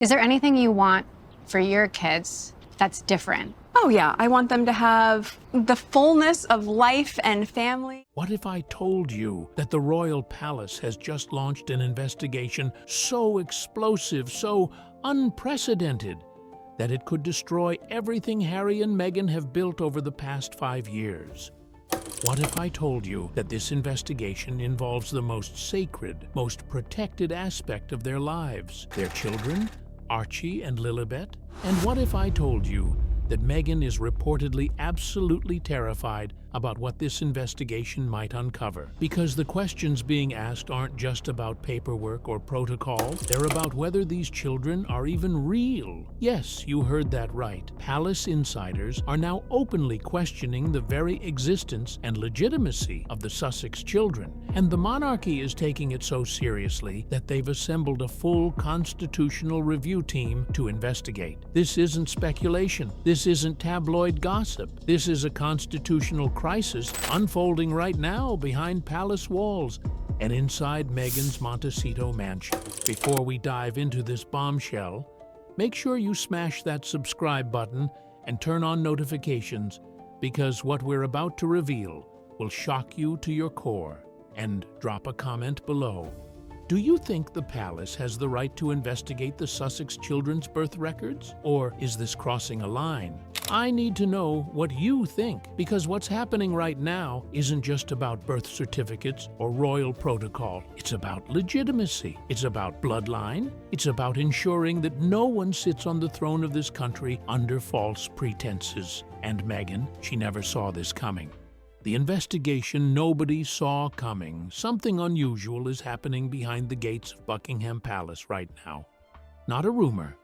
Is there anything you want for your kids that's different? Oh yeah, I want them to have the fullness of life and family. What if I told you that the royal palace has just launched an investigation so explosive, so unprecedented, that it could destroy everything Harry and Meghan have built over the past 5 years? What if I told you that this investigation involves the most sacred, most protected aspect of their lives, their children, Archie and Lilibet? And what if I told you that Meghan is reportedly absolutely terrified about what this investigation might uncover? Because the questions being asked aren't just about paperwork or protocol, they're about whether these children are even real. Yes, you heard that right. Palace insiders are now openly questioning the very existence and legitimacy of the Sussex children. And the monarchy is taking it so seriously that they've assembled a full constitutional review team to investigate. This isn't speculation. This isn't tabloid gossip. This is a constitutional crisis unfolding right now behind palace walls and inside Meghan's Montecito mansion. Before we dive into this bombshell, make sure you smash that subscribe button and turn on notifications, because what we're about to reveal will shock you to your core. And drop a comment below. Do you think the palace has the right to investigate the Sussex children's birth records? Or is this crossing a line? I need to know what you think, because what's happening right now isn't just about birth certificates or royal protocol. It's about legitimacy. It's about bloodline. It's about ensuring that no one sits on the throne of this country under false pretenses. And Meghan, she never saw this coming. The investigation nobody saw coming. Something unusual is happening behind the gates of Buckingham Palace right now. Not a rumor,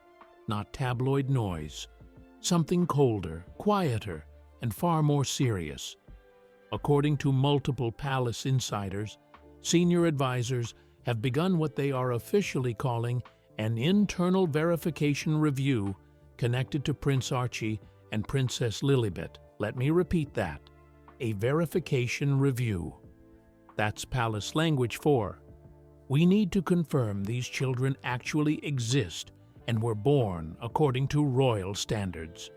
not tabloid noise. Something colder, quieter, and far more serious. According to multiple palace insiders, senior advisors have begun what they are officially calling an internal verification review connected to Prince Archie and Princess Lilibet. Let me repeat that. A verification review. That's palace language for, we need to confirm these children actually exist and were born according to royal standards.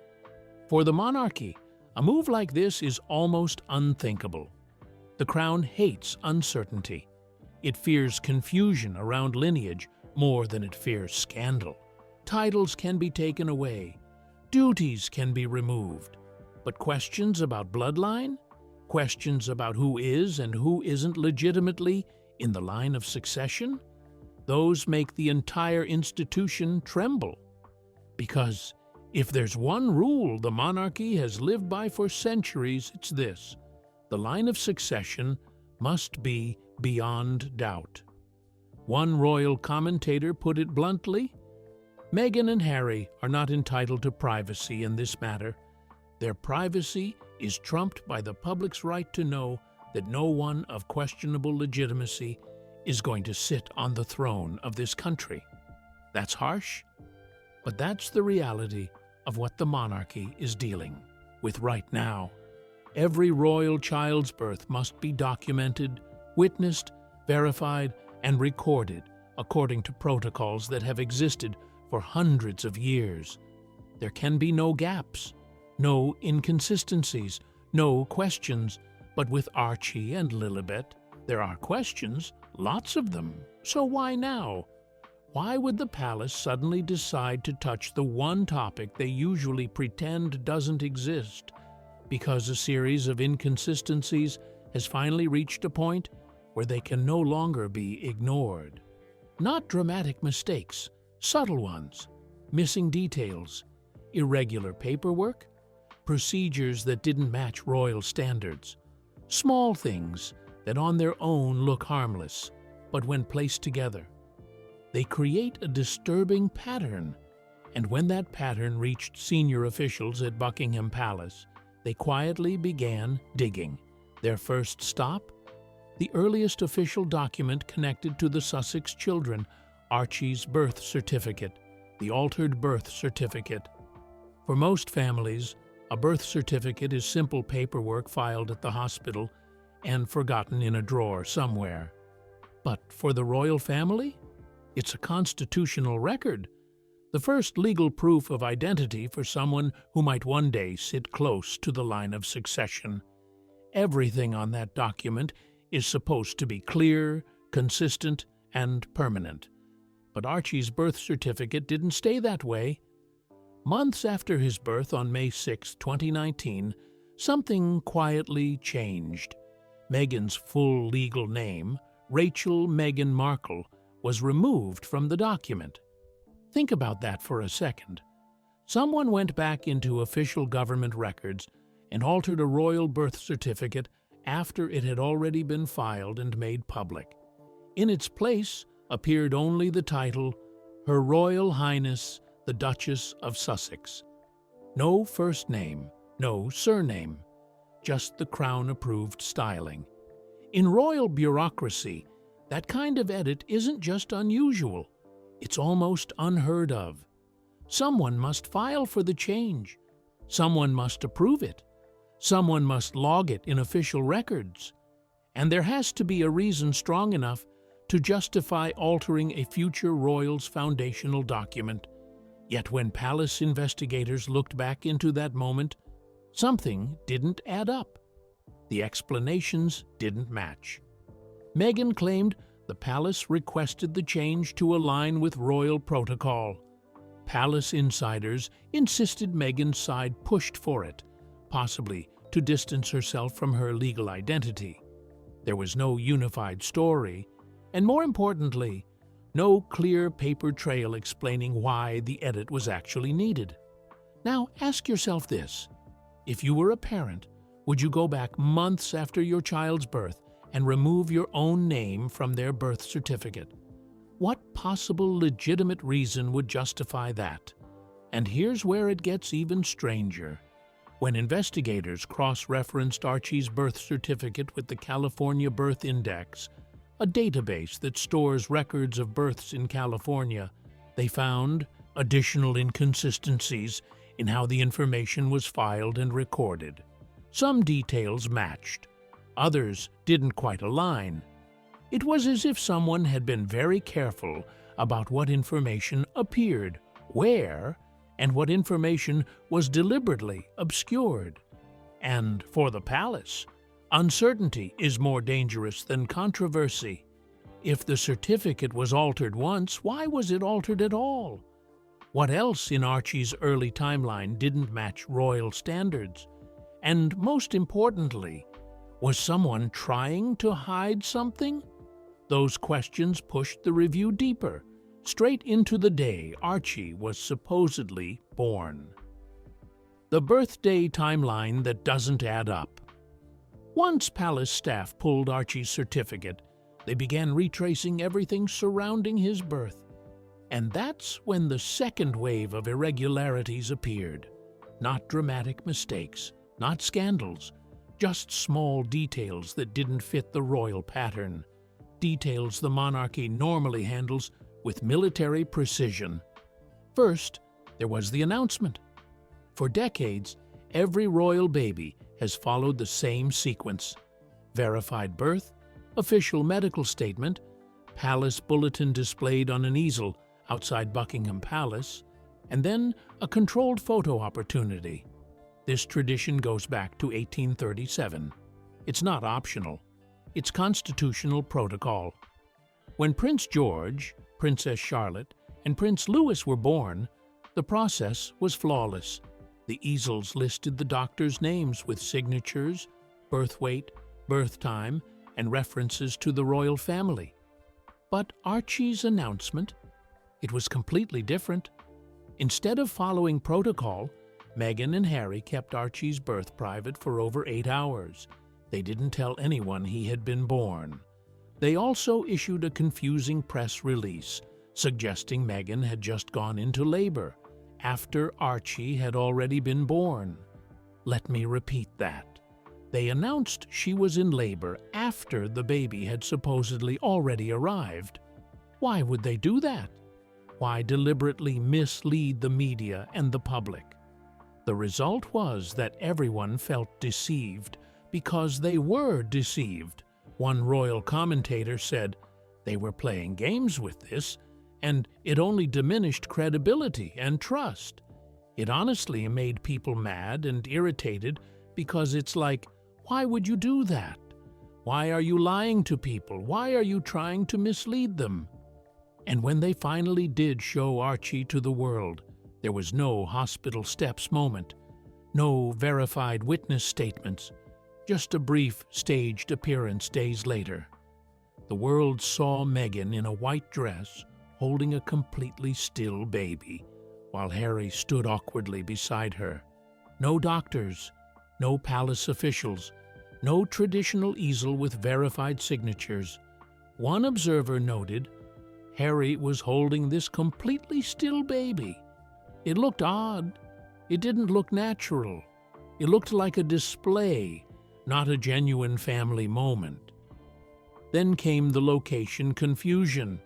For the monarchy, a move like this is almost unthinkable. The crown hates uncertainty. It fears confusion around lineage more than it fears scandal. Titles can be taken away. Duties can be removed. But questions about bloodline? Questions about who is and who isn't legitimately in the line of succession? Those make the entire institution tremble. Because if there's one rule the monarchy has lived by for centuries, it's this: the line of succession must be beyond doubt. One royal commentator put it bluntly: Meghan and Harry are not entitled to privacy in this matter. Their privacy is trumped by the public's right to know that no one of questionable legitimacy is going to sit on the throne of this country. That's harsh, but that's the reality of what the monarchy is dealing with right now. Every royal child's birth must be documented, witnessed, verified, and recorded according to protocols that have existed for hundreds of years. There can be no gaps, no inconsistencies, no questions. But with Archie and Lilibet, there are questions, lots of them. So why now? Why would the palace suddenly decide to touch the one topic they usually pretend doesn't exist? Because a series of inconsistencies has finally reached a point where they can no longer be ignored. Not dramatic mistakes, subtle ones, missing details, irregular paperwork, procedures that didn't match royal standards. Small things that on their own look harmless, but when placed together, they create a disturbing pattern. And when that pattern reached senior officials at Buckingham Palace, they quietly began digging. Their first stop? The earliest official document connected to the Sussex children, Archie's birth certificate, the altered birth certificate. For most families, a birth certificate is simple paperwork filed at the hospital and forgotten in a drawer somewhere. But for the royal family, it's a constitutional record, the first legal proof of identity for someone who might one day sit close to the line of succession. Everything on that document is supposed to be clear, consistent, and permanent. But Archie's birth certificate didn't stay that way. Months after his birth on May 6, 2019, something quietly changed. Meghan's full legal name, Rachel Meghan Markle, was removed from the document. Think about that for a second. Someone went back into official government records and altered a royal birth certificate after it had already been filed and made public. In its place appeared only the title, Her Royal Highness the Duchess of Sussex. No first name, no surname, just the Crown-approved styling. In royal bureaucracy, that kind of edit isn't just unusual, it's almost unheard of. Someone must file for the change. Someone must approve it. Someone must log it in official records. And there has to be a reason strong enough to justify altering a future royal's foundational document. Yet when palace investigators looked back into that moment, something didn't add up. The explanations didn't match. Meghan claimed the palace requested the change to align with royal protocol. Palace insiders insisted Meghan's side pushed for it, possibly to distance herself from her legal identity. There was no unified story, and more importantly, no clear paper trail explaining why the edit was actually needed. Now ask yourself this. If you were a parent, would you go back months after your child's birth and remove your own name from their birth certificate? What possible legitimate reason would justify that? And here's where it gets even stranger. When investigators cross-referenced Archie's birth certificate with the California Birth Index, a database that stores records of births in California, they found additional inconsistencies in how the information was filed and recorded. Some details matched, others didn't quite align. It was as if someone had been very careful about what information appeared, where, and what information was deliberately obscured. And for the palace, uncertainty is more dangerous than controversy. If the certificate was altered once, why was it altered at all? What else in Archie's early timeline didn't match royal standards? And most importantly, was someone trying to hide something? Those questions pushed the review deeper, straight into the day Archie was supposedly born. The birthday timeline that doesn't add up. Once palace staff pulled Archie's certificate, they began retracing everything surrounding his birth. And that's when the second wave of irregularities appeared. Not dramatic mistakes, not scandals, just small details that didn't fit the royal pattern. Details the monarchy normally handles with military precision. First, there was the announcement. For decades, every royal baby has followed the same sequence: verified birth, official medical statement, palace bulletin displayed on an easel outside Buckingham Palace, and then a controlled photo opportunity. This tradition goes back to 1837. It's not optional. It's constitutional protocol. When Prince George, Princess Charlotte, and Prince Louis were born, the process was flawless. The easels listed the doctors' names with signatures, birth weight, birth time, and references to the royal family. But Archie's announcement? It was completely different. Instead of following protocol, Meghan and Harry kept Archie's birth private for over 8 hours. They didn't tell anyone he had been born. They also issued a confusing press release, suggesting Meghan had just gone into labor, after Archie had already been born. Let me repeat that. They announced she was in labor after the baby had supposedly already arrived. Why would they do that? Why deliberately mislead the media and the public? The result was that everyone felt deceived because they were deceived. One royal commentator said, "They were playing games with this. and it only diminished credibility and trust. It honestly made people mad and irritated because it's like, why would you do that? Why are you lying to people? Why are you trying to mislead them? And when they finally did show Archie to the world, there was no hospital steps moment, no verified witness statements, just a brief staged appearance days later. The world saw Meghan in a white dress holding a completely still baby, while Harry stood awkwardly beside her. No doctors, no palace officials, no traditional easel with verified signatures. One observer noted, Harry was holding this completely still baby. It looked odd. It didn't look natural. It looked like a display, not a genuine family moment. Then came the location confusion.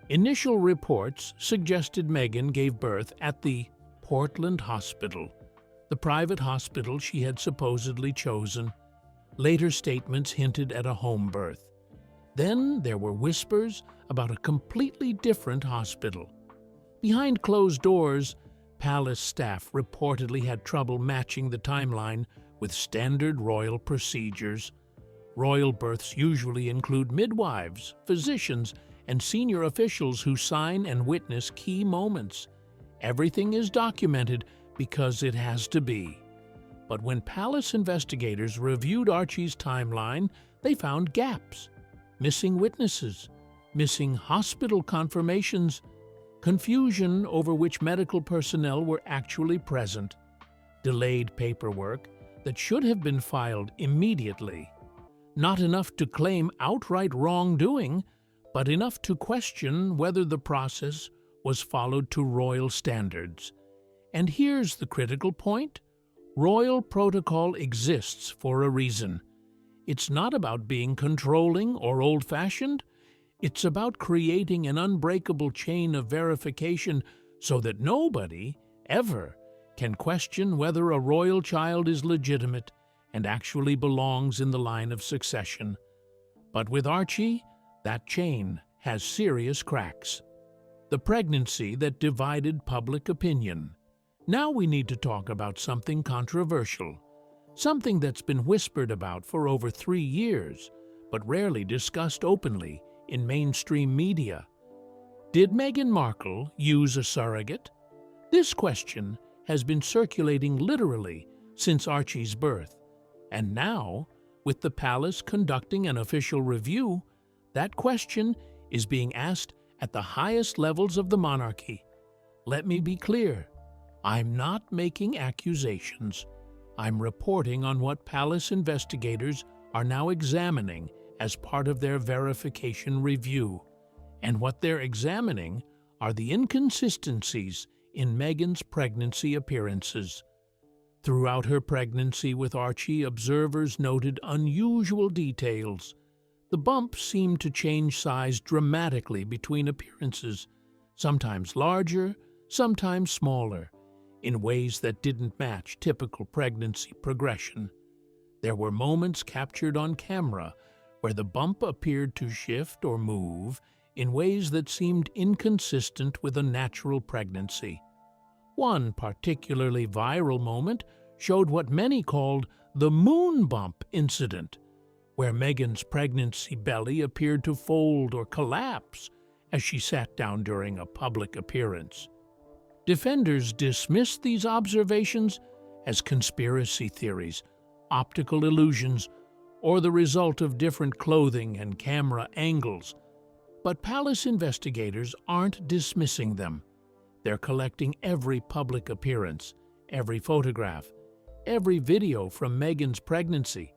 Initial reports suggested Meghan gave birth at the Portland Hospital, the private hospital she had supposedly chosen. Later statements hinted at a home birth. Then there were whispers about a completely different hospital. Behind closed doors, palace staff reportedly had trouble matching the timeline with standard royal procedures. Royal births usually include midwives, physicians, and senior officials who sign and witness key moments. Everything is documented because it has to be. But when palace investigators reviewed Archie's timeline, they found gaps, missing witnesses, missing hospital confirmations, confusion over which medical personnel were actually present, delayed paperwork that should have been filed immediately. Not enough to claim outright wrongdoing, but enough to question whether the process was followed to royal standards. And here's the critical point. Royal protocol exists for a reason. It's not about being controlling or old-fashioned. It's about creating an unbreakable chain of verification so that nobody, ever, can question whether a royal child is legitimate and actually belongs in the line of succession. But with Archie, that chain has serious cracks. The pregnancy that divided public opinion. Now we need to talk about something controversial, something that's been whispered about for over 3 years, but rarely discussed openly in mainstream media. Did Meghan Markle use a surrogate? This question has been circulating literally since Archie's birth, and now, with the palace conducting an official review, that question is being asked at the highest levels of the monarchy. Let me be clear. I'm not making accusations. I'm reporting on what palace investigators are now examining as part of their verification review. And what they're examining are the inconsistencies in Meghan's pregnancy appearances. Throughout her pregnancy with Archie, observers noted unusual details. The bump seemed to change size dramatically between appearances, sometimes larger, sometimes smaller, in ways that didn't match typical pregnancy progression. There were moments captured on camera where the bump appeared to shift or move in ways that seemed inconsistent with a natural pregnancy. One particularly viral moment showed what many called the moon bump incident, where Meghan's pregnancy belly appeared to fold or collapse as she sat down during a public appearance. Defenders dismissed these observations as conspiracy theories, optical illusions, or the result of different clothing and camera angles. But palace investigators aren't dismissing them. They're collecting every public appearance, every photograph, every video from Meghan's pregnancy,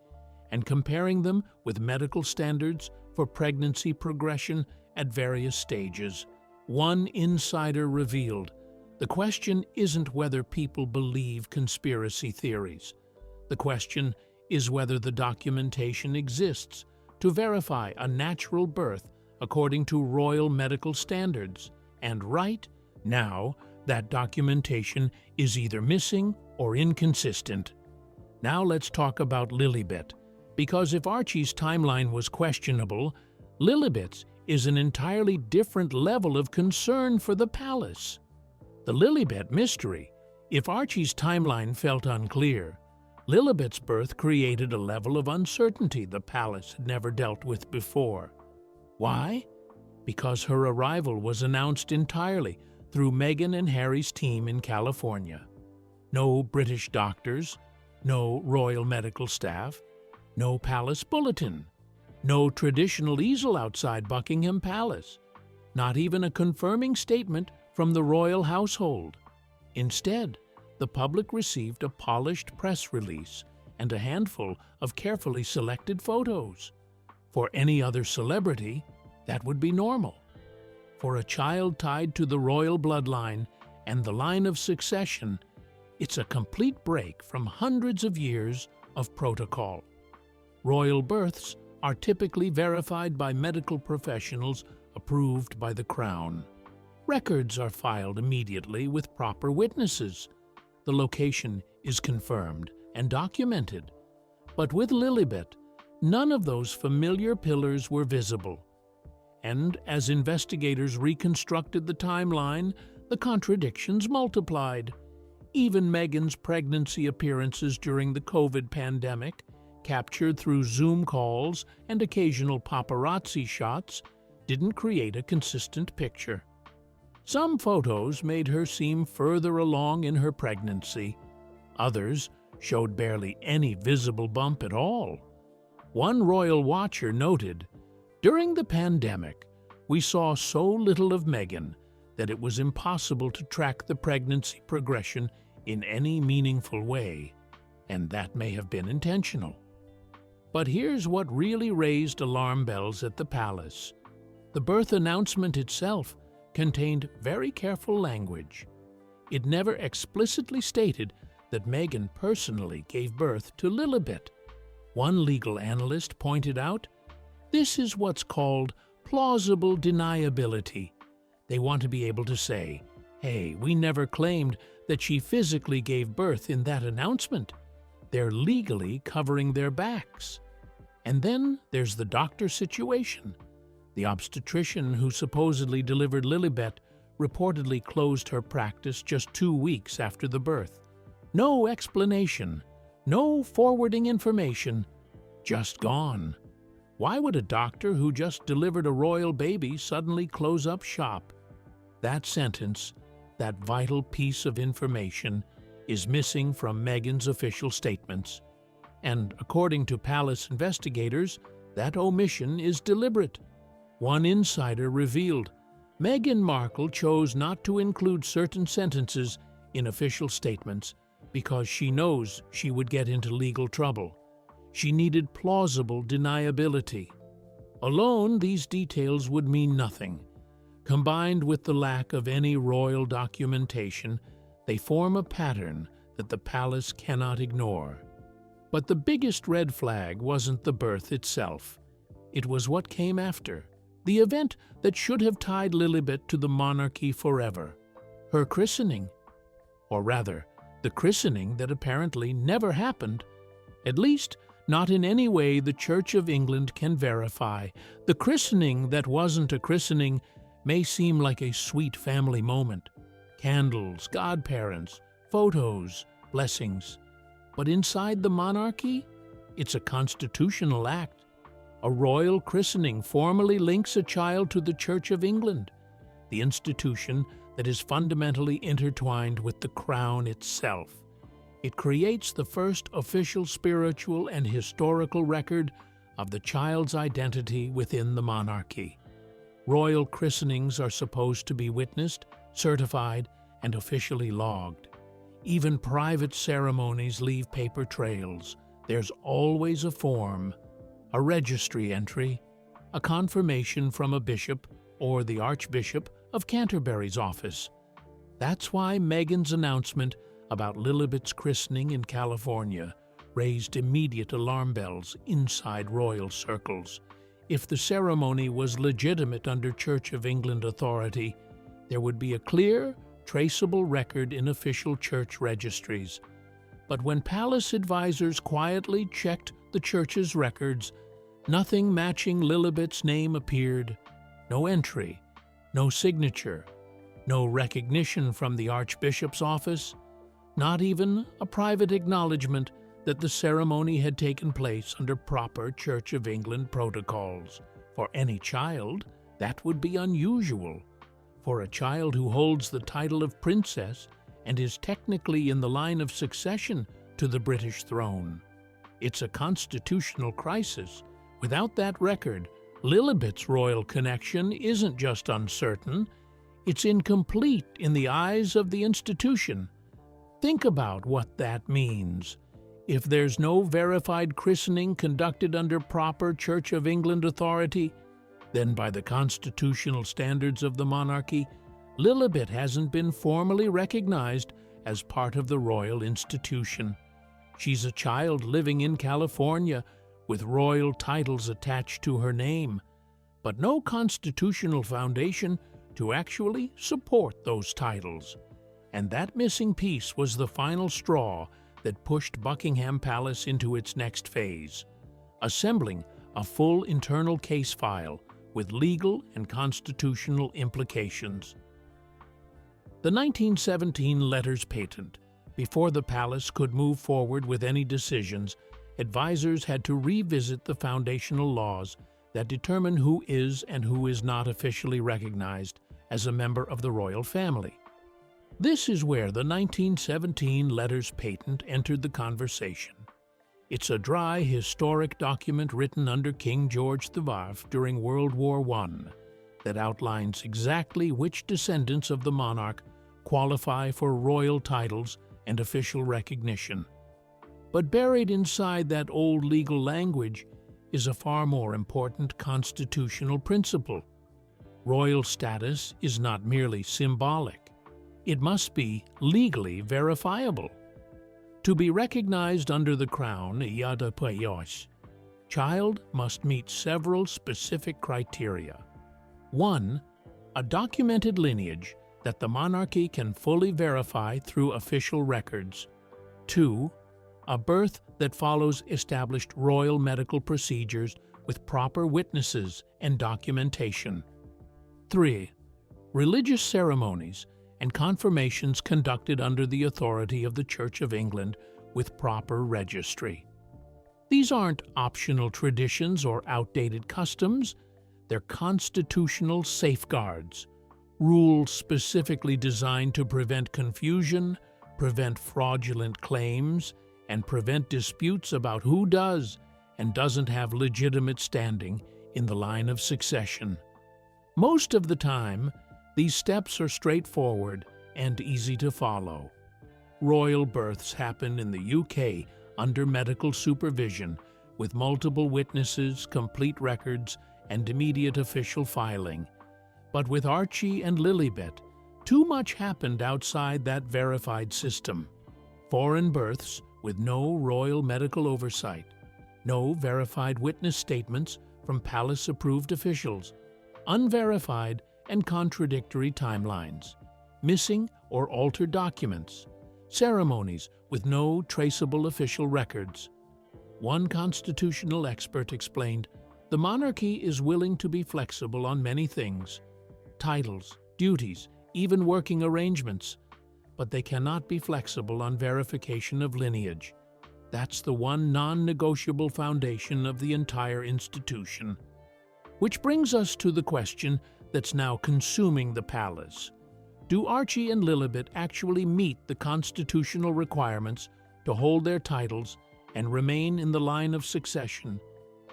and comparing them with medical standards for pregnancy progression at various stages. One insider revealed, the question isn't whether people believe conspiracy theories. The question is whether the documentation exists to verify a natural birth according to royal medical standards. And right now, that documentation is either missing or inconsistent. Now let's talk about Lilibet, because if Archie's timeline was questionable, Lilibet's is an entirely different level of concern for the palace. The Lilibet mystery. If Archie's timeline felt unclear, Lilibet's birth created a level of uncertainty the palace had never dealt with before. Why? Because her arrival was announced entirely through Meghan and Harry's team in California. No British doctors, no royal medical staff, no palace bulletin, no traditional easel outside Buckingham Palace, not even a confirming statement from the royal household. Instead, the public received a polished press release and a handful of carefully selected photos. For any other celebrity, that would be normal. For a child tied to the royal bloodline and the line of succession, it's a complete break from hundreds of years of protocol. Royal births are typically verified by medical professionals approved by the Crown. Records are filed immediately with proper witnesses. The location is confirmed and documented. But with Lilibet, none of those familiar pillars were visible. And as investigators reconstructed the timeline, the contradictions multiplied. Even Meghan's pregnancy appearances during the COVID pandemic, captured through Zoom calls and occasional paparazzi shots, didn't create a consistent picture. Some photos made her seem further along in her pregnancy. Others showed barely any visible bump at all. One royal watcher noted, "During the pandemic, we saw so little of Meghan that it was impossible to track the pregnancy progression in any meaningful way, and that may have been intentional." But here's what really raised alarm bells at the palace. The birth announcement itself contained very careful language. It never explicitly stated that Meghan personally gave birth to Lilibet. One legal analyst pointed out, this is what's called plausible deniability. They want to be able to say, hey, we never claimed that she physically gave birth in that announcement. They're legally covering their backs. And then there's the doctor situation. The obstetrician who supposedly delivered Lilibet reportedly closed her practice just 2 weeks after the birth. No explanation, no forwarding information, just gone. Why would a doctor who just delivered a royal baby suddenly close up shop? That sentence, that vital piece of information, is missing from Meghan's official statements. And according to palace investigators, that omission is deliberate. One insider revealed Meghan Markle chose not to include certain sentences in official statements because she knows she would get into legal trouble. She needed plausible deniability. Alone, these details would mean nothing. Combined with the lack of any royal documentation, they form a pattern that the palace cannot ignore. But the biggest red flag wasn't the birth itself. It was what came after. The event that should have tied Lilibet to the monarchy forever. Her christening. Or rather, the christening that apparently never happened. At least, not in any way the Church of England can verify. The christening that wasn't a christening may seem like a sweet family moment. Candles, godparents, photos, blessings. But inside the monarchy, it's a constitutional act. A royal christening formally links a child to the Church of England, the institution that is fundamentally intertwined with the crown itself. It creates the first official spiritual and historical record of the child's identity within the monarchy. Royal christenings are supposed to be witnessed, certified, and officially logged. Even private ceremonies leave paper trails. There's always a form, a registry entry, a confirmation from a bishop or the Archbishop of Canterbury's office. That's why Meghan's announcement about Lilibet's christening in California raised immediate alarm bells inside royal circles. If the ceremony was legitimate under Church of England authority, there would be a clear, traceable record in official church registries. But when palace advisors quietly checked the church's records, nothing matching Lilibet's name appeared. no entry, no signature, no recognition from the Archbishop's office, not even a private acknowledgement that the ceremony had taken place under proper Church of England protocols. For any child, that would be unusual. For a child who holds the title of princess and is technically in the line of succession to the British throne. It's a constitutional crisis. Without that record, Lilibet's royal connection isn't just uncertain, it's incomplete in the eyes of the institution. Think about what that means. If there's no verified christening conducted under proper Church of England authority, then by the constitutional standards of the monarchy, Lilibet hasn't been formally recognized as part of the royal institution. She's a child living in California with royal titles attached to her name, but no constitutional foundation to actually support those titles. And that missing piece was the final straw that pushed Buckingham Palace into its next phase, assembling a full internal case file with legal and constitutional implications. The 1917 letters patent. Before the palace could move forward with any decisions, advisors had to revisit the foundational laws that determine who is and who is not officially recognized as a member of the royal family. This is where the 1917 letters patent entered the conversation. It's a dry, historic document written under King George IV during World War I that outlines exactly which descendants of the monarch qualify for royal titles and official recognition. But buried inside that old legal language is a far more important constitutional principle. Royal status is not merely symbolic. It must be legally verifiable. To be recognized under the crown, child must meet several specific criteria. 1. A documented lineage that the monarchy can fully verify through official records. 2. A birth that follows established royal medical procedures with proper witnesses and documentation. 3. Religious ceremonies and confirmations conducted under the authority of the Church of England with proper registry. These aren't optional traditions or outdated customs, they're constitutional safeguards, rules specifically designed to prevent confusion, prevent fraudulent claims, and prevent disputes about who does and doesn't have legitimate standing in the line of succession. Most of the time, these steps are straightforward and easy to follow. Royal births happen in the UK under medical supervision with multiple witnesses, complete records, and immediate official filing. But with Archie and Lilibet, too much happened outside that verified system. Foreign births with no royal medical oversight, no verified witness statements from palace-approved officials, unverified and contradictory timelines, missing or altered documents, ceremonies with no traceable official records. One constitutional expert explained, "The monarchy is willing to be flexible on many things, titles, duties, even working arrangements, but they cannot be flexible on verification of lineage. That's the one non-negotiable foundation of the entire institution." Which brings us to the question that's now consuming the palace. Do Archie and Lilibet actually meet the constitutional requirements to hold their titles and remain in the line of succession?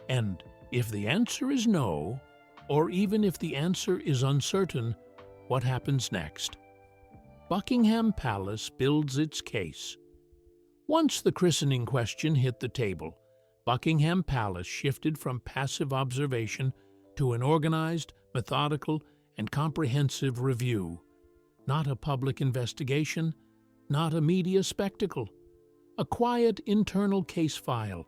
And if the answer is no, or even if the answer is uncertain, what happens next? Buckingham Palace builds its case. Once the christening question hit the table, Buckingham Palace shifted from passive observation to an organized, methodical, and comprehensive review. Not a public investigation, not a media spectacle. A quiet internal case file,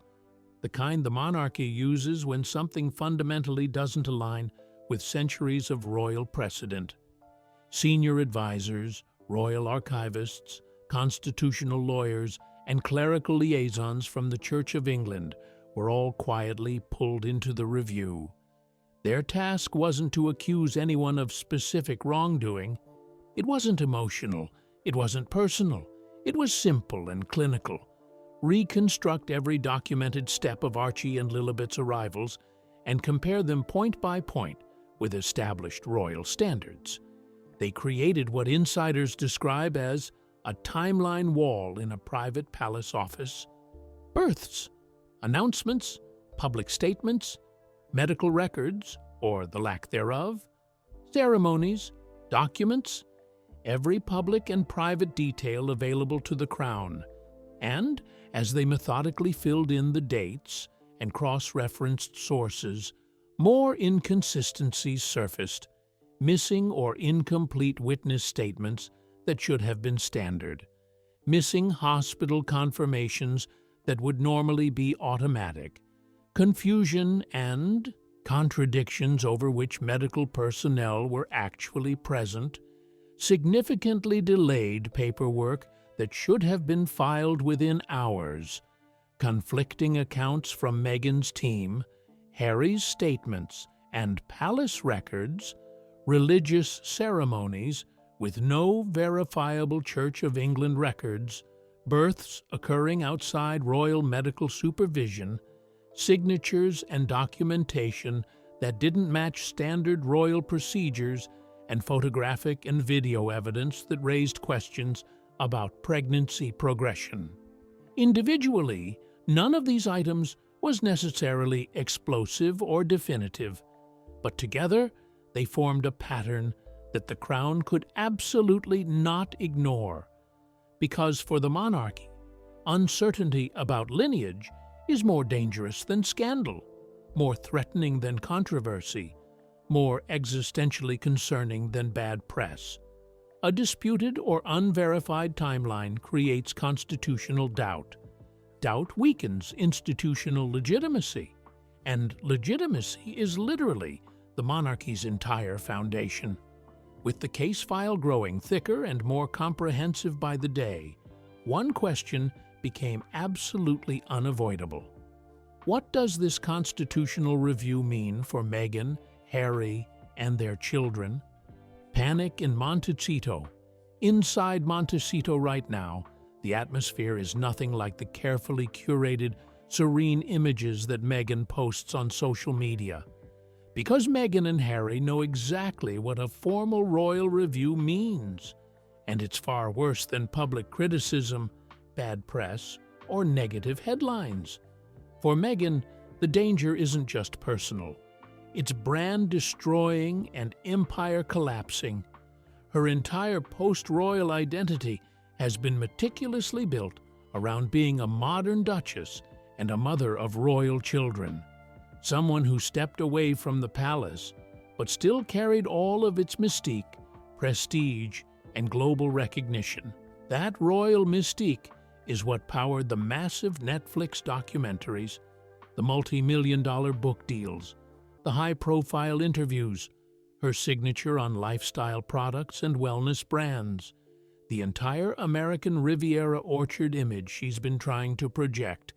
the kind the monarchy uses when something fundamentally doesn't align with centuries of royal precedent. Senior advisors, royal archivists, constitutional lawyers, and clerical liaisons from the Church of England were all quietly pulled into the review. Their task wasn't to accuse anyone of specific wrongdoing. It wasn't emotional. It wasn't personal. It was simple and clinical. Reconstruct every documented step of Archie and Lilibet's arrivals and compare them point by point with established royal standards. They created what insiders describe as a timeline wall in a private palace office. Births, announcements, public statements, medical records, or the lack thereof, ceremonies, documents, every public and private detail available to the Crown. And, as they methodically filled in the dates and cross-referenced sources, more inconsistencies surfaced, missing or incomplete witness statements that should have been standard, missing hospital confirmations that would normally be automatic, confusion and contradictions over which medical personnel were actually present, significantly delayed paperwork that should have been filed within hours, conflicting accounts from Meghan's team, Harry's statements, and palace records, religious ceremonies with no verifiable Church of England records, births occurring outside royal medical supervision, signatures and documentation that didn't match standard royal procedures, and photographic and video evidence that raised questions about pregnancy progression. Individually, none of these items was necessarily explosive or definitive, but together they formed a pattern that the Crown could absolutely not ignore. Because for the monarchy, uncertainty about lineage is more dangerous than scandal, more threatening than controversy, more existentially concerning than bad press. A disputed or unverified timeline creates constitutional doubt. Doubt weakens institutional legitimacy, and legitimacy is literally the monarchy's entire foundation. With the case file growing thicker and more comprehensive by the day, one question became absolutely unavoidable. What does this constitutional review mean for Meghan, Harry, and their children? Panic in Montecito. Inside Montecito right now, the atmosphere is nothing like the carefully curated, serene images that Meghan posts on social media. Because Meghan and Harry know exactly what a formal royal review means, and it's far worse than public criticism, bad press, or negative headlines. For Meghan, the danger isn't just personal. It's brand-destroying and empire-collapsing. Her entire post-royal identity has been meticulously built around being a modern duchess and a mother of royal children, someone who stepped away from the palace but still carried all of its mystique, prestige, and global recognition. That royal mystique is what powered the massive Netflix documentaries, the multi-million-dollar book deals, the high-profile interviews, her signature on lifestyle products and wellness brands, the entire American Riviera orchard image she's been trying to project.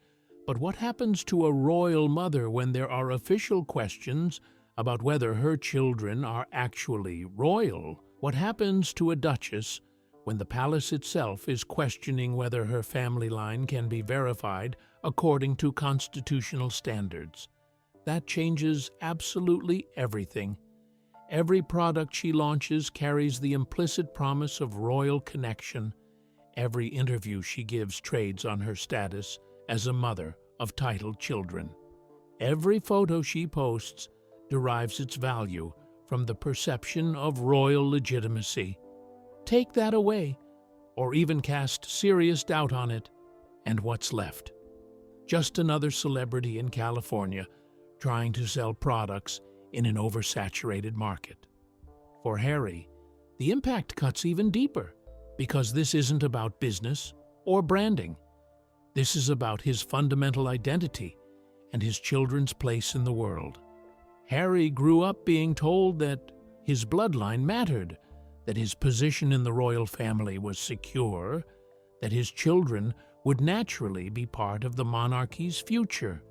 But what happens to a royal mother when there are official questions about whether her children are actually royal? What happens to a duchess when the palace itself is questioning whether her family line can be verified according to constitutional standards? That changes absolutely everything. Every product she launches carries the implicit promise of royal connection. Every interview she gives trades on her status as a mother of titled children. Every photo she posts derives its value from the perception of royal legitimacy. Take that away, or even cast serious doubt on it, and what's left? Just another celebrity in California trying to sell products in an oversaturated market. For Harry, the impact cuts even deeper, because this isn't about business or branding. This is about his fundamental identity and his children's place in the world. Harry grew up being told that his bloodline mattered, that his position in the royal family was secure, that his children would naturally be part of the monarchy's future.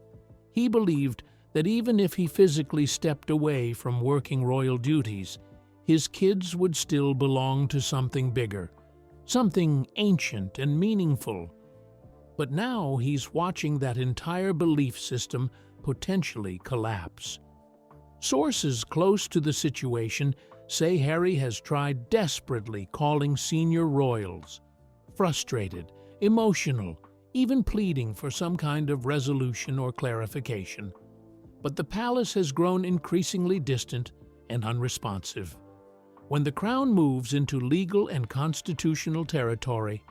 He believed that even if he physically stepped away from working royal duties, his kids would still belong to something bigger, something ancient and meaningful. But now he's watching that entire belief system potentially collapse. Sources close to the situation say Harry has tried desperately calling senior royals, frustrated, emotional, even pleading for some kind of resolution or clarification. But the palace has grown increasingly distant and unresponsive. When the crown moves into legal and constitutional territory,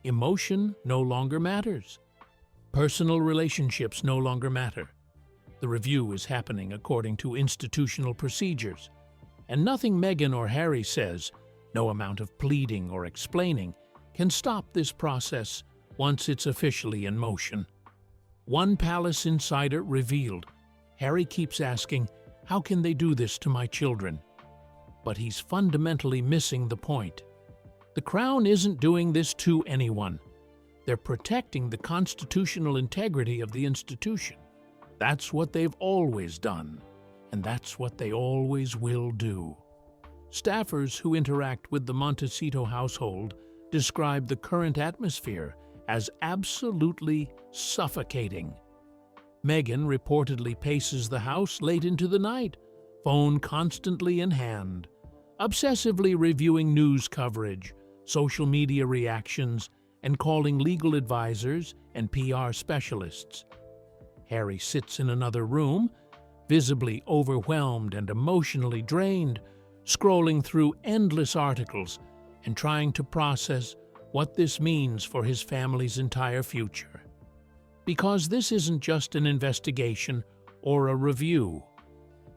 emotion no longer matters. Personal relationships no longer matter. The review is happening according to institutional procedures, and nothing Meghan or Harry says, no amount of pleading or explaining, can stop this process once it's officially in motion. One palace insider revealed, Harry keeps asking, "How can they do this to my children?" But he's fundamentally missing the point. The crown isn't doing this to anyone. They're protecting the constitutional integrity of the institution. That's what they've always done, and that's what they always will do. Staffers who interact with the Montecito household describe the current atmosphere as absolutely suffocating. Meghan reportedly paces the house late into the night, phone constantly in hand, obsessively reviewing news coverage, social media reactions, and calling legal advisors and PR specialists. Harry sits in another room, visibly overwhelmed and emotionally drained, scrolling through endless articles and trying to process what this means for his family's entire future. Because this isn't just an investigation or a review.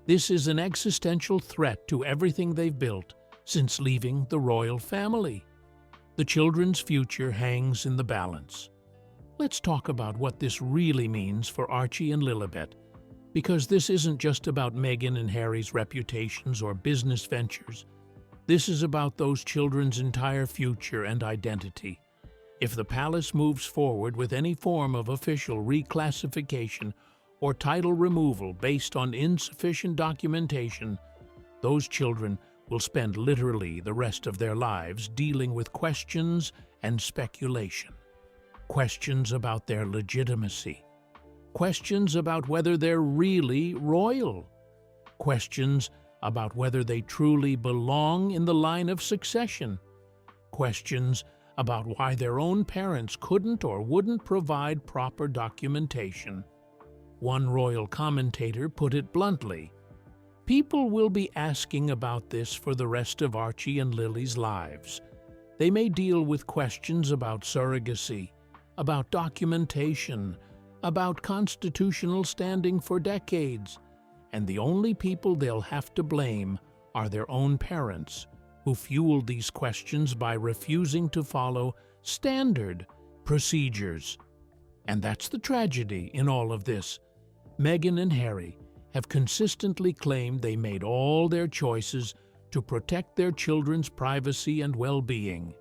This is an existential threat to everything they've built since leaving the royal family. The children's future hangs in the balance. Let's talk about what this really means for Archie and Lilibet, because this isn't just about Meghan and Harry's reputations or business ventures. This is about those children's entire future and identity. If the palace moves forward with any form of official reclassification or title removal based on insufficient documentation, those children will spend literally the rest of their lives dealing with questions and speculation. Questions about their legitimacy. Questions about whether they're really royal. Questions about whether they truly belong in the line of succession. Questions about why their own parents couldn't or wouldn't provide proper documentation. One royal commentator put it bluntly, "People will be asking about this for the rest of Archie and Lily's lives. They may deal with questions about surrogacy, about documentation, about constitutional standing for decades, and the only people they'll have to blame are their own parents, who fueled these questions by refusing to follow standard procedures." And that's the tragedy in all of this. Meghan and Harry have consistently claimed they made all their choices to protect their children's privacy and well-being.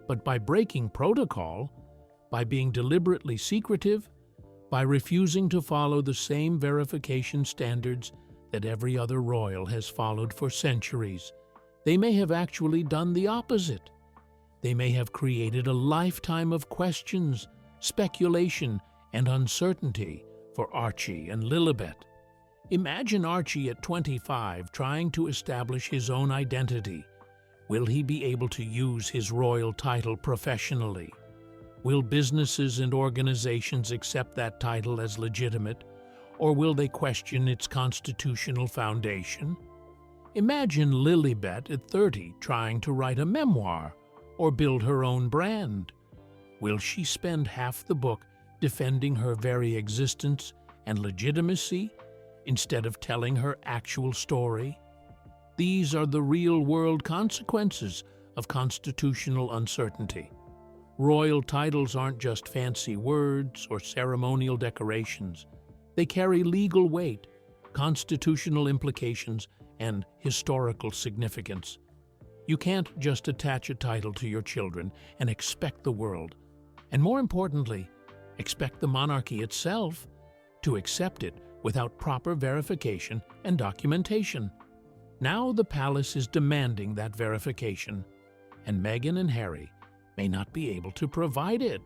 But by breaking protocol, by being deliberately secretive, by refusing to follow the same verification standards that every other royal has followed for centuries, they may have actually done the opposite. They may have created a lifetime of questions, speculation, and uncertainty for Archie and Lilibet. Imagine Archie at 25 trying to establish his own identity. Will he be able to use his royal title professionally? Will businesses and organizations accept that title as legitimate, or will they question its constitutional foundation? Imagine Lilibet at 30 trying to write a memoir or build her own brand. Will she spend half the book defending her very existence and legitimacy instead of telling her actual story? These are the real-world consequences of constitutional uncertainty. Royal titles aren't just fancy words or ceremonial decorations. They carry legal weight, constitutional implications, and historical significance. You can't just attach a title to your children and expect the world, and more importantly, expect the monarchy itself to accept it without proper verification and documentation. Now the palace is demanding that verification, and Meghan and Harry may not be able to provide it.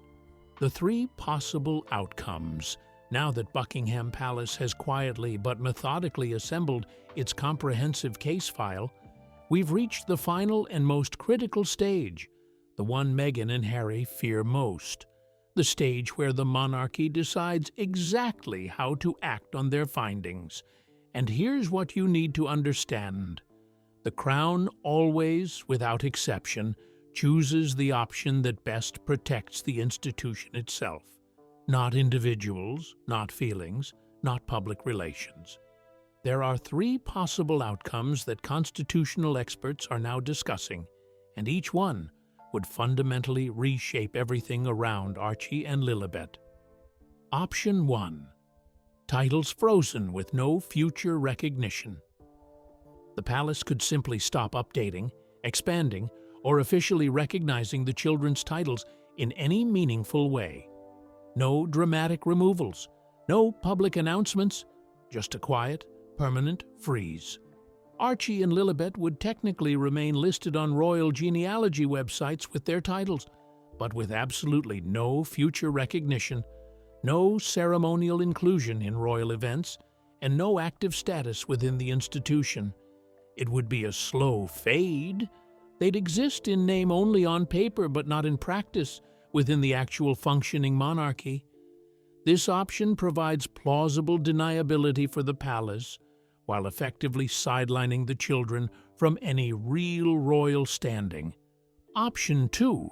The three possible outcomes, now that Buckingham Palace has quietly but methodically assembled its comprehensive case file, we've reached the final and most critical stage, the one Meghan and Harry fear most, the stage where the monarchy decides exactly how to act on their findings. And here's what you need to understand. The Crown always, without exception, chooses the option that best protects the institution itself, not individuals, not feelings, not public relations. There are three possible outcomes that constitutional experts are now discussing, and each one would fundamentally reshape everything around Archie and Lilibet. Option 1. Titles frozen with no future recognition. The palace could simply stop updating, expanding, or officially recognizing the children's titles in any meaningful way. No dramatic removals, no public announcements, just a quiet, permanent freeze. Archie and Lilibet would technically remain listed on royal genealogy websites with their titles, but with absolutely no future recognition, no ceremonial inclusion in royal events, and no active status within the institution. It would be a slow fade. They'd exist in name only on paper, but not in practice within the actual functioning monarchy. This option provides plausible deniability for the palace, while effectively sidelining the children from any real royal standing. Option 2.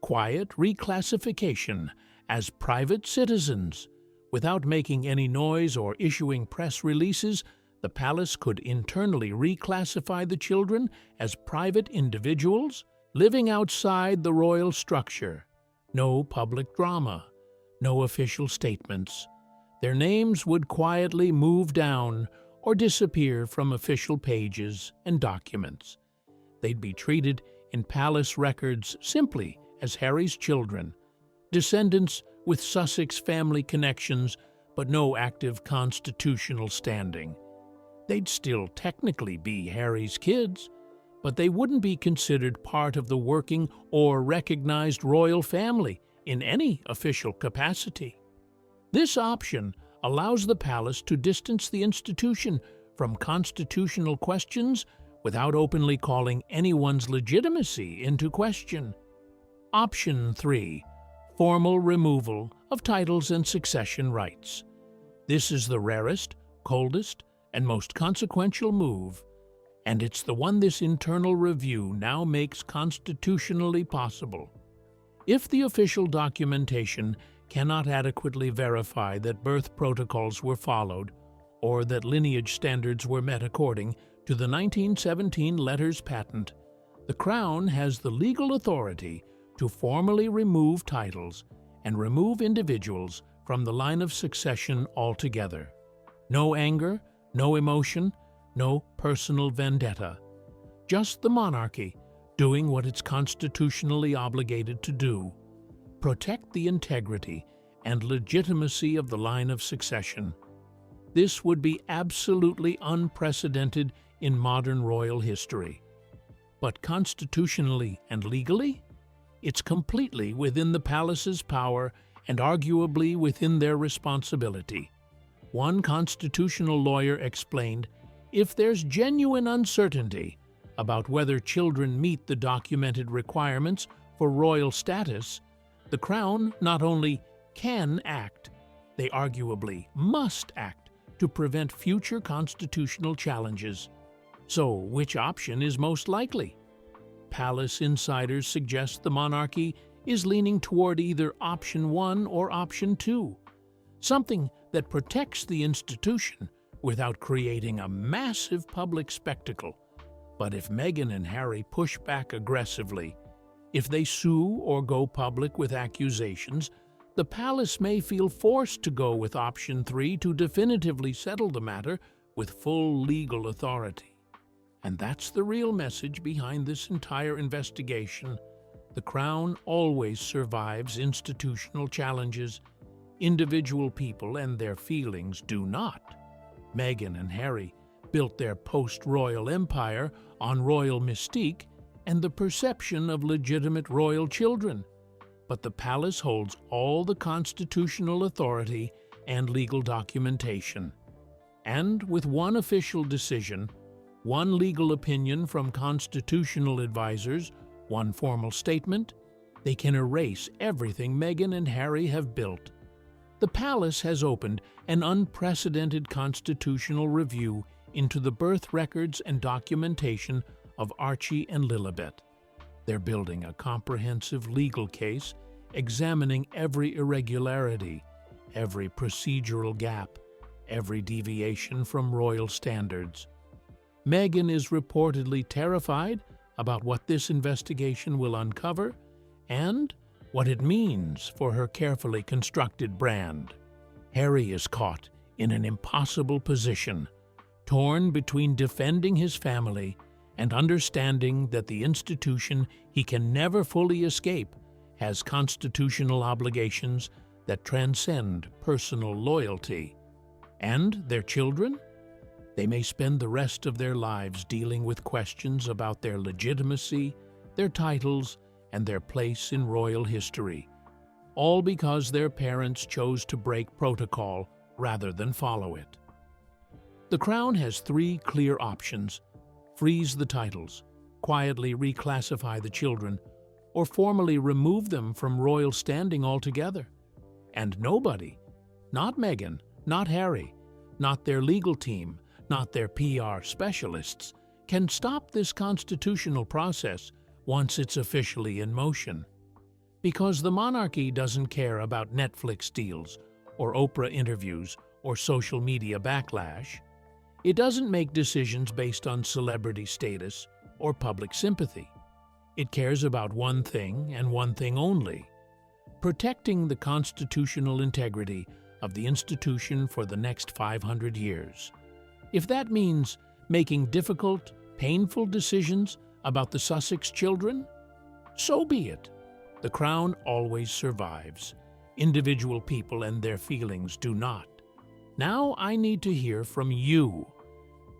Quiet reclassification as private citizens. Without making any noise or issuing press releases, the palace could internally reclassify the children as private individuals, living outside the royal structure. No public drama, no official statements. Their names would quietly move down or disappear from official pages and documents. They'd be treated in palace records simply as Harry's children, descendants with Sussex family connections but no active constitutional standing. They'd still technically be Harry's kids, but they wouldn't be considered part of the working or recognized royal family in any official capacity. This option allows the palace to distance the institution from constitutional questions without openly calling anyone's legitimacy into question. Option 3. Formal removal of titles and succession rights. This is the rarest, coldest, and most consequential move, and it's the one this internal review now makes constitutionally possible. If the official documentation cannot adequately verify that birth protocols were followed or that lineage standards were met according to the 1917 letters patent, the Crown has the legal authority to formally remove titles and remove individuals from the line of succession altogether. No anger, no emotion, no personal vendetta. Just the monarchy doing what it's constitutionally obligated to do: protect the integrity and legitimacy of the line of succession. This would be absolutely unprecedented in modern royal history. But constitutionally and legally, it's completely within the palace's power and arguably within their responsibility. One constitutional lawyer explained, if there's genuine uncertainty about whether children meet the documented requirements for royal status, the Crown not only can act, they arguably must act to prevent future constitutional challenges. So, which option is most likely? Palace insiders suggest the monarchy is leaning toward either option 1 or option 2, something that protects the institution without creating a massive public spectacle. But if Meghan and Harry push back aggressively, if they sue or go public with accusations, the palace may feel forced to go with option 3 to definitively settle the matter with full legal authority. And that's the real message behind this entire investigation. The Crown always survives institutional challenges. Individual people and their feelings do not. Meghan and Harry built their post-royal empire on royal mystique and the perception of legitimate royal children. But the palace holds all the constitutional authority and legal documentation. And with one official decision, one legal opinion from constitutional advisors, one formal statement, they can erase everything Meghan and Harry have built. The palace has opened an unprecedented constitutional review into the birth records and documentation of Archie and Lilibet. They're building a comprehensive legal case examining every irregularity, every procedural gap, every deviation from royal standards. Meghan is reportedly terrified about what this investigation will uncover and what it means for her carefully constructed brand. Harry is caught in an impossible position, torn between defending his family and understanding that the institution he can never fully escape has constitutional obligations that transcend personal loyalty. And their children? They may spend the rest of their lives dealing with questions about their legitimacy, their titles, and their place in royal history, all because their parents chose to break protocol rather than follow it. The Crown has three clear options: freeze the titles, quietly reclassify the children, or formally remove them from royal standing altogether. And nobody, not Meghan, not Harry, not their legal team, not their PR specialists, can stop this constitutional process once it's officially in motion. Because the monarchy doesn't care about Netflix deals, or Oprah interviews, or social media backlash. It doesn't make decisions based on celebrity status or public sympathy. It cares about one thing and one thing only: protecting the constitutional integrity of the institution for the next 500 years. If that means making difficult, painful decisions about the Sussex children, so be it. The Crown always survives. Individual people and their feelings do not. Now I need to hear from you.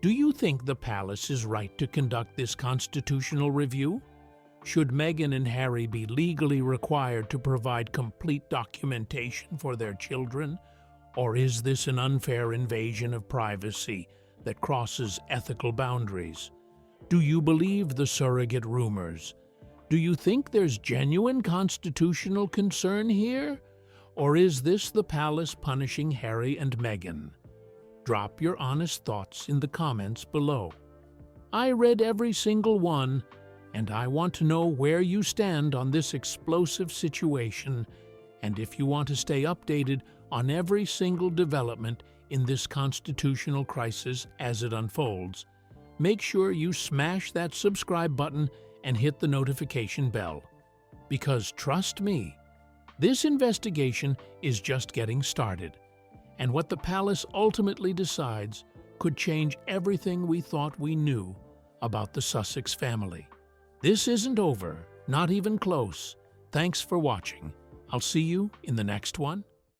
Do you think the palace is right to conduct this constitutional review? Should Meghan and Harry be legally required to provide complete documentation for their children? Or is this an unfair invasion of privacy that crosses ethical boundaries? Do you believe the surrogate rumors? Do you think there's genuine constitutional concern here? Or is this the palace punishing Harry and Meghan? Drop your honest thoughts in the comments below. I read every single one, and I want to know where you stand on this explosive situation, and if you want to stay updated on every single development in this constitutional crisis as it unfolds, make sure you smash that subscribe button and hit the notification bell. Because trust me, this investigation is just getting started, and what the palace ultimately decides could change everything we thought we knew about the Sussex family. This isn't over, not even close. Thanks for watching. I'll see you in the next one.